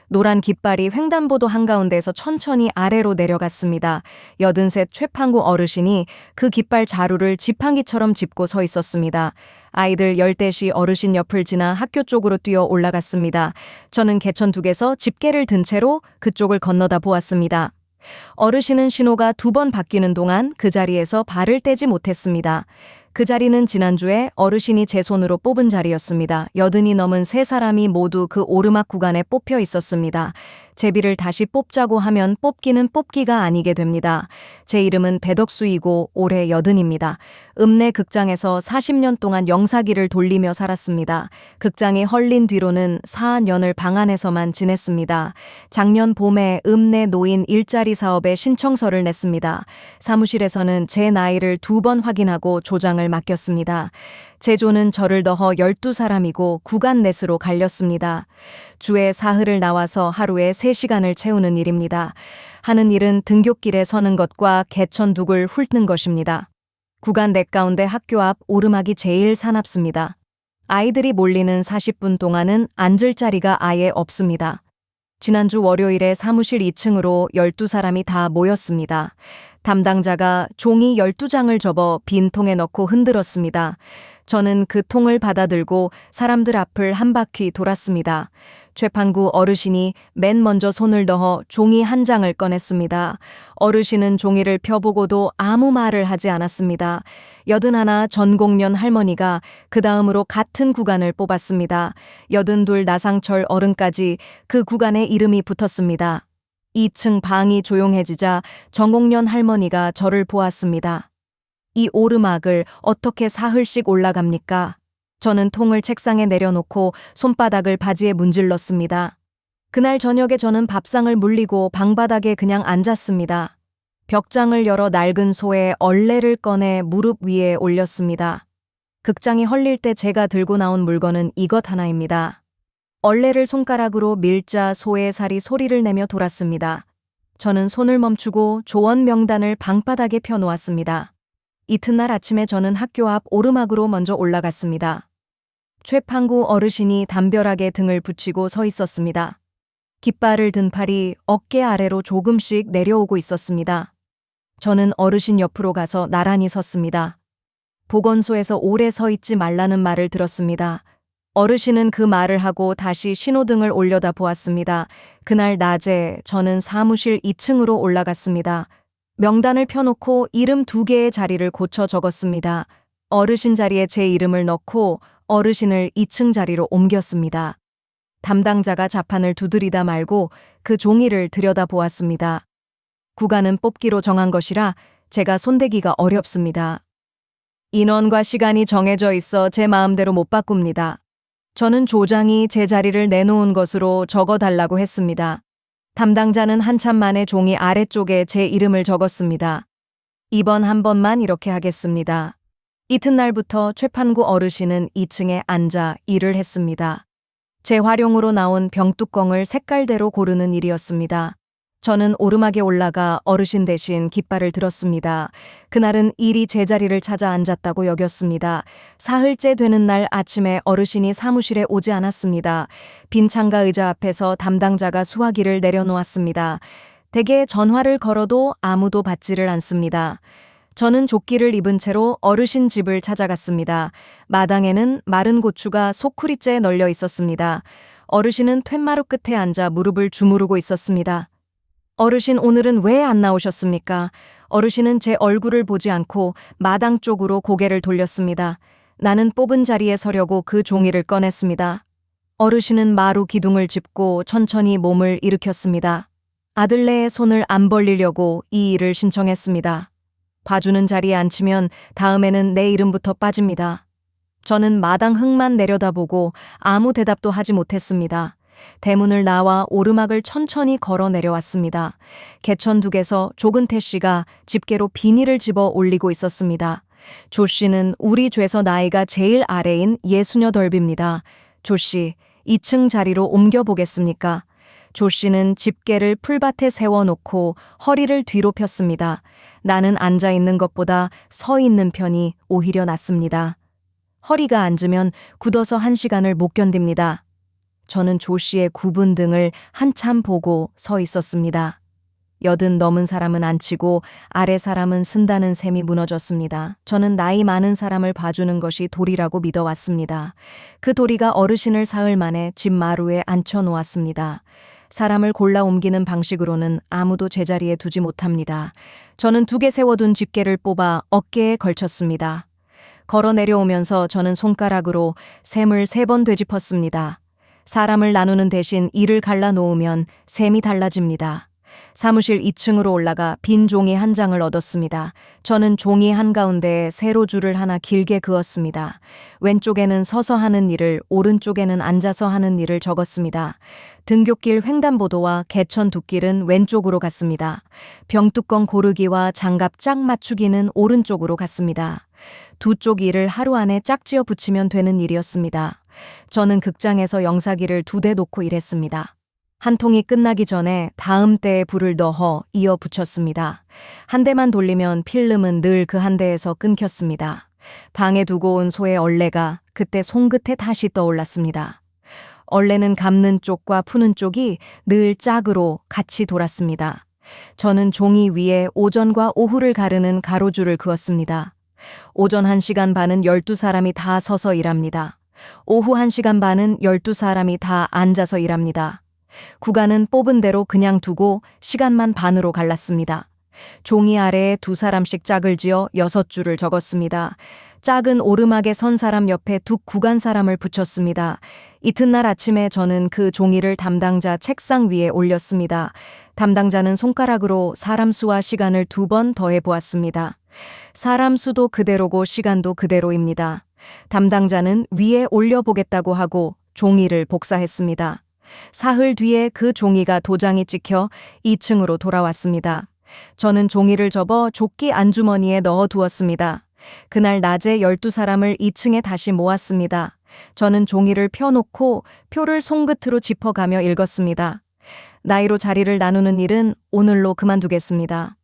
노란 깃발이 횡단보도 한가운데에서 천천히 아래로 내려갔습니다. 83 최판구 어르신이 그 깃발 자루를 지팡이처럼 짚고 서 있었습니다. 아이들 열댓이 어르신 옆을 지나 학교 쪽으로 뛰어 올라갔습니다. 저는 개천둑에서 집게를 든 채로 그쪽을 건너다 보았습니다. 어르신은 신호가 2번 바뀌는 동안 그 자리에서 발을 떼지 못했습니다. 그 자리는 지난주에 어르신이 제 손으로 뽑은 자리였습니다. 80이 넘은 3사람이 모두 그 오르막 구간에 뽑혀 있었습니다. 제비를 다시 뽑자고 하면 뽑기는 뽑기가 아니게 됩니다. 제 이름은 배덕수이고 올해 80입니다. 읍내 극장에서 40년 동안 영사기를 돌리며 살았습니다. 극장이 헐린 뒤로는 4년을 방 안에서만 지냈습니다. 작년 봄에 읍내 노인 일자리 사업에 신청서를 냈습니다. 사무실에서는 제 나이를 2번 확인하고 조장을 맡겼습니다. 제조는 저를 넣어 12사람이고 구간 넷으로 갈렸습니다. 주에 사흘을 나와서 하루에 3시간을 채우는 일입니다. 하는 일은 등굣길에 서는 것과 개천둑을 훑는 것입니다. 구간 넷 가운데 학교 앞 오르막이 제일 사납습니다. 아이들이 몰리는 40분 동안은 앉을 자리가 아예 없습니다. 지난주 월요일에 사무실 2층으로 12사람이 다 모였습니다. 담당자가 종이 12장을 접어 빈 통에 넣고 흔들었습니다. 저는 그 통을 받아들고 사람들 앞을 한 바퀴 돌았습니다. 최판구 어르신이 맨 먼저 손을 넣어 종이 한 장을 꺼냈습니다. 어르신은 종이를 펴보고도 아무 말을 하지 않았습니다. 81 전공년 할머니가 그 다음으로 같은 구간을 뽑았습니다. 82 나상철 어른까지 그 구간에 이름이 붙었습니다. 2층 방이 조용해지자 전공년 할머니가 저를 보았습니다. 이 오르막을 어떻게 사흘씩 올라갑니까? 저는 통을 책상에 내려놓고 손바닥을 바지에 문질렀습니다. 그날 저녁에 저는 밥상을 물리고 방바닥에 그냥 앉았습니다. 벽장을 열어 낡은 소의 얼레를 꺼내 무릎 위에 올렸습니다. 극장이 헐릴 때 제가 들고 나온 물건은 이것 하나입니다. 얼레를 손가락으로 밀자 소의 살이 소리를 내며 돌았습니다. 저는 손을 멈추고 조언 명단을 방바닥에 펴놓았습니다. 이튿날 아침에 저는 학교 앞 오르막으로 먼저 올라갔습니다. 최판구 어르신이 담벼락에 등을 붙이고 서 있었습니다. 깃발을 든 팔이 어깨 아래로 조금씩 내려오고 있었습니다. 저는 어르신 옆으로 가서 나란히 섰습니다. 보건소에서 오래 서 있지 말라는 말을 들었습니다. 어르신은 그 말을 하고 다시 신호등을 올려다 보았습니다. 그날 낮에 저는 사무실 2층으로 올라갔습니다. 명단을 펴놓고 이름 2개의 자리를 고쳐 적었습니다. 어르신 자리에 제 이름을 넣고 어르신을 2층 자리로 옮겼습니다. 담당자가 자판을 두드리다 말고 그 종이를 들여다보았습니다. 구간은 뽑기로 정한 것이라 제가 손대기가 어렵습니다. 인원과 시간이 정해져 있어 제 마음대로 못 바꿉니다. 저는 조장이 제 자리를 내놓은 것으로 적어달라고 했습니다. 담당자는 한참 만에 종이 아래쪽에 제 이름을 적었습니다. 이번 한 번만 이렇게 하겠습니다. 이튿날부터 최판구 어르신은 2층에 앉아 일을 했습니다. 재활용으로 나온 병뚜껑을 색깔대로 고르는 일이었습니다. 저는 오르막에 올라가 어르신 대신 깃발을 들었습니다. 그날은 일이 제자리를 찾아 앉았다고 여겼습니다. 사흘째 되는 날 아침에 어르신이 사무실에 오지 않았습니다. 빈 창가 의자 앞에서 담당자가 수화기를 내려놓았습니다. 대개 전화를 걸어도 아무도 받지를 않습니다. 저는 조끼를 입은 채로 어르신 집을 찾아갔습니다. 마당에는 마른 고추가 소쿠리째에 널려 있었습니다. 어르신은 툇마루 끝에 앉아 무릎을 주무르고 있었습니다. 어르신 오늘은 왜 안 나오셨습니까? 어르신은 제 얼굴을 보지 않고 마당 쪽으로 고개를 돌렸습니다. 나는 뽑은 자리에 서려고 그 종이를 꺼냈습니다. 어르신은 마루 기둥을 짚고 천천히 몸을 일으켰습니다. 아들네의 손을 안 벌리려고 이 일을 신청했습니다. 봐주는 자리에 앉히면 다음에는 내 이름부터 빠집니다. 저는 마당 흙만 내려다보고 아무 대답도 하지 못했습니다. 대문을 나와 오르막을 천천히 걸어 내려왔습니다. 개천둑에서 조근태 씨가 집게로 비닐을 집어 올리고 있었습니다. 조 씨는 우리 죄서 나이가 제일 아래인 68입니다. 조 씨, 2층 자리로 옮겨보겠습니까? 조 씨는 집게를 풀밭에 세워놓고 허리를 뒤로 폈습니다. 나는 앉아있는 것보다 서 있는 편이 오히려 낫습니다. 허리가 앉으면 굳어서 1시간을 못 견딥니다. 저는 조 씨의 굽은 등을 한참 보고 서 있었습니다. 80 넘은 사람은 안 치고 아래 사람은 쓴다는 셈이 무너졌습니다. 저는 나이 많은 사람을 봐주는 것이 도리라고 믿어왔습니다. 그 도리가 어르신을 사흘 만에 집 마루에 앉혀 놓았습니다. 사람을 골라 옮기는 방식으로는 아무도 제자리에 두지 못합니다. 저는 2개 세워둔 집게를 뽑아 어깨에 걸쳤습니다. 걸어 내려오면서 저는 손가락으로 셈을 3번 되짚었습니다. 사람을 나누는 대신 일을 갈라 놓으면 셈이 달라집니다. 사무실 2층으로 올라가 빈 종이 한 장을 얻었습니다. 저는 종이 한가운데에 세로줄을 하나 길게 그었습니다. 왼쪽에는 서서 하는 일을, 오른쪽에는 앉아서 하는 일을 적었습니다. 등굣길 횡단보도와 개천 둑길은 왼쪽으로 갔습니다. 병뚜껑 고르기와 장갑 짝 맞추기는 오른쪽으로 갔습니다. 2쪽 일을 하루 안에 짝지어 붙이면 되는 일이었습니다. 저는 극장에서 영사기를 2대 놓고 일했습니다. 한 통이 끝나기 전에 다음 대에 불을 넣어 이어 붙였습니다. 한 대만 돌리면 필름은 늘 그 한 대에서 끊겼습니다. 방에 두고 온 소의 얼레가 그때 손끝에 다시 떠올랐습니다. 얼레는 감는 쪽과 푸는 쪽이 늘 짝으로 같이 돌았습니다. 저는 종이 위에 오전과 오후를 가르는 가로줄을 그었습니다. 오전 1시간 반은 12사람이 다 서서 일합니다. 오후 1시간 반은 12사람이 다 앉아서 일합니다. 구간은 뽑은 대로 그냥 두고 시간만 반으로 갈랐습니다. 종이 아래에 2사람씩 짝을 지어 6줄을 적었습니다. 짝은 오르막에 선 사람 옆에 두 구간 사람을 붙였습니다. 이튿날 아침에 저는 그 종이를 담당자 책상 위에 올렸습니다. 담당자는 손가락으로 사람 수와 시간을 2번 더해 보았습니다. 사람 수도 그대로고 시간도 그대로입니다. 담당자는 위에 올려보겠다고 하고 종이를 복사했습니다. 사흘 뒤에 그 종이가 도장이 찍혀 2층으로 돌아왔습니다. 저는 종이를 접어 조끼 안주머니에 넣어 두었습니다. 그날 낮에 12사람을 2층에 다시 모았습니다. 저는 종이를 펴놓고 표를 손끝으로 짚어가며 읽었습니다. 나이로 자리를 나누는 일은 오늘로 그만두겠습니다.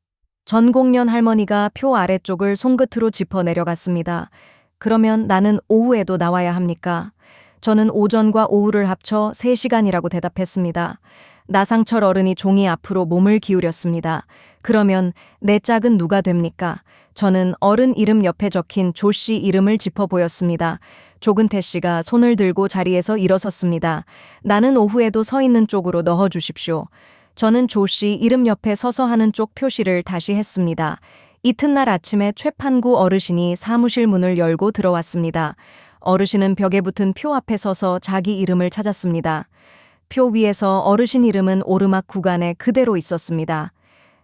전공년 할머니가 표 아래쪽을 손끝으로 짚어 내려갔습니다. 그러면 나는 오후에도 나와야 합니까? 저는 오전과 오후를 합쳐 3시간이라고 대답했습니다. 나상철 어른이 종이 앞으로 몸을 기울였습니다. 그러면 내 짝은 누가 됩니까? 저는 어른 이름 옆에 적힌 조 씨 이름을 짚어 보였습니다. 조근태 씨가 손을 들고 자리에서 일어섰습니다. 나는 오후에도 서 있는 쪽으로 넣어 주십시오. 저는 조 씨 이름 옆에 서서 하는 쪽 표시를 다시 했습니다. 이튿날 아침에 최판구 어르신이 사무실 문을 열고 들어왔습니다. 어르신은 벽에 붙은 표 앞에 서서 자기 이름을 찾았습니다. 표 위에서 어르신 이름은 오르막 구간에 그대로 있었습니다.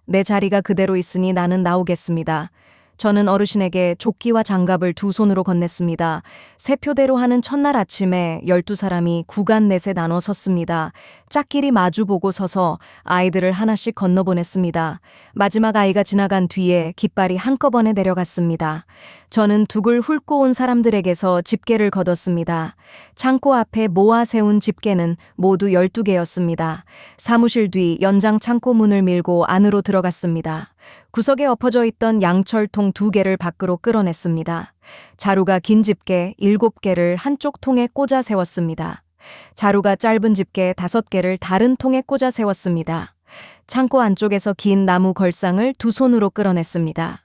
내 자리가 그대로 있으니 나는 나오겠습니다. 저는 어르신에게 조끼와 장갑을 2손으로 건넸습니다. 세 표대로 하는 첫날 아침에 12사람이 구간 넷에 나눠 섰습니다. 짝끼리 마주보고 서서 아이들을 하나씩 건너보냈습니다. 마지막 아이가 지나간 뒤에 깃발이 한꺼번에 내려갔습니다. 저는 둑을 훑고 온 사람들에게서 집게를 걷었습니다. 창고 앞에 모아 세운 집게는 모두 12개였습니다. 사무실 뒤 연장 창고 문을 밀고 안으로 들어갔습니다. 구석에 엎어져 있던 양철통 2개를 밖으로 끌어냈습니다. 자루가 긴 집게 7개를 한쪽 통에 꽂아 세웠습니다. 자루가 짧은 집게 5개를 다른 통에 꽂아 세웠습니다. 창고 안쪽에서 긴 나무 걸상을 2손으로 끌어냈습니다.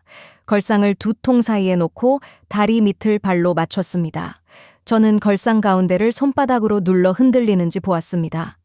걸상을 2통 사이에 놓고 다리 밑을 발로 맞췄습니다. 저는 걸상 가운데를 손바닥으로 눌러 흔들리는지 보았습니다.